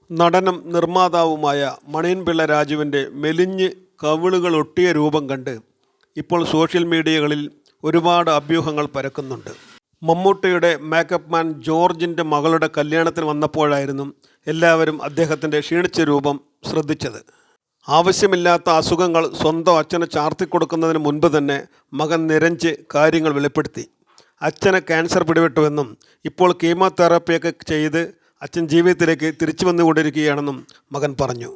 നടനും നിർമ്മാതാവുമായ മണിയൻ പിള്ള രാജുവിൻ്റെ മെലിഞ്ഞ് കവിളുകളൊട്ടിയ രൂപം കണ്ട് ഇപ്പോൾ സോഷ്യൽ മീഡിയകളിൽ ഒരുപാട് അഭ്യൂഹങ്ങൾ പരക്കുന്നുണ്ട്. മമ്മൂട്ടിയുടെ മേക്കപ്പ് മാൻ ജോർജിൻ്റെ മകളുടെ കല്യാണത്തിന് വന്നപ്പോഴായിരുന്നു എല്ലാവരും അദ്ദേഹത്തിൻ്റെ ക്ഷീണിച്ച രൂപം ശ്രദ്ധിച്ചത്. ആവശ്യമില്ലാത്ത അസുഖങ്ങൾ സ്വന്തം അച്ഛന് ചാർത്തിക്കൊടുക്കുന്നതിന് മുൻപ് തന്നെ മകൻ നിരഞ്ജ് കാര്യങ്ങൾ വെളിപ്പെടുത്തി. അച്ഛന് ക്യാൻസർ പിടിപെട്ടുവെന്നും ഇപ്പോൾ കീമോതെറാപ്പിയൊക്കെ ചെയ്ത് അച്ഛൻ ജീവിതത്തിലേക്ക് തിരിച്ചു വന്നുകൊണ്ടിരിക്കുകയാണെന്നും മകൻ പറഞ്ഞു.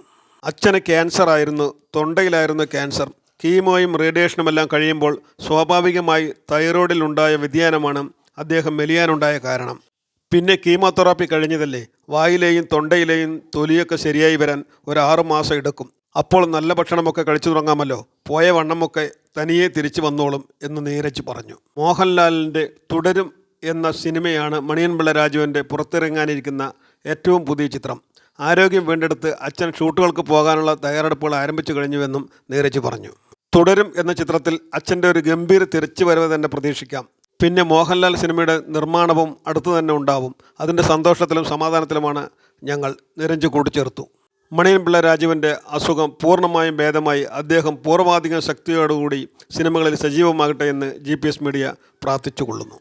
അച്ഛന് ക്യാൻസർ ആയിരുന്നു, തൊണ്ടയിലായിരുന്നു ക്യാൻസർ. കീമോയും റേഡിയേഷനുമെല്ലാം കഴിയുമ്പോൾ സ്വാഭാവികമായി തൈറോയിഡിലുണ്ടായ വ്യതിയാനമാണ് അദ്ദേഹം മെലിയാനുണ്ടായ കാരണം. പിന്നെ കീമോതെറാപ്പി കഴിഞ്ഞതല്ലേ, വായിലെയും തൊണ്ടയിലെയും തൊലിയൊക്കെ ശരിയായി വരാൻ ഒരു 6 മാസം എടുക്കും. അപ്പോൾ നല്ല ഭക്ഷണമൊക്കെ കഴിച്ചു തുടങ്ങാമല്ലോ, പോയ വണ്ണമൊക്കെ തനിയെ തിരിച്ചു വന്നോളും എന്ന് നീരജ് പറഞ്ഞു. മോഹൻലാലിൻ്റെ തുടരും എന്ന സിനിമയാണ് മണിയൻ പിള്ള രാജുവിൻ്റെ പുറത്തിറങ്ങാനിരിക്കുന്ന ഏറ്റവും പുതിയ ചിത്രം. ആരോഗ്യം വീണ്ടെടുത്ത് അച്ഛൻ ഷൂട്ടുകൾക്ക് പോകാനുള്ള തയ്യാറെടുപ്പുകൾ ആരംഭിച്ചു കഴിഞ്ഞുവെന്നും നീരജ് പറഞ്ഞു. തുടരും എന്ന ചിത്രത്തിൽ അച്ഛൻ്റെ ഒരു ഗംഭീര തിരിച്ചുവരവ് തന്നെ പ്രതീക്ഷിക്കാം. പിന്നെ മോഹൻലാൽ സിനിമയുടെ നിർമ്മാണവും അടുത്തു തന്നെ ഉണ്ടാവും. അതിൻ്റെ സന്തോഷത്തിലും സമാധാനത്തിലുമാണ് ഞങ്ങൾ, നീരജ് കൂട്ടിച്ചേർത്തു. മണിയൻ പിള്ള രാജുവിൻ്റെ അസുഖം പൂർണ്ണമായും ഭേദമായി അദ്ദേഹം പൂർവാധികം ശക്തിയോടുകൂടി സിനിമകളിൽ സജീവമാകട്ടെ എന്ന് GPS മീഡിയ പ്രാർത്ഥിച്ചുകൊള്ളുന്നു.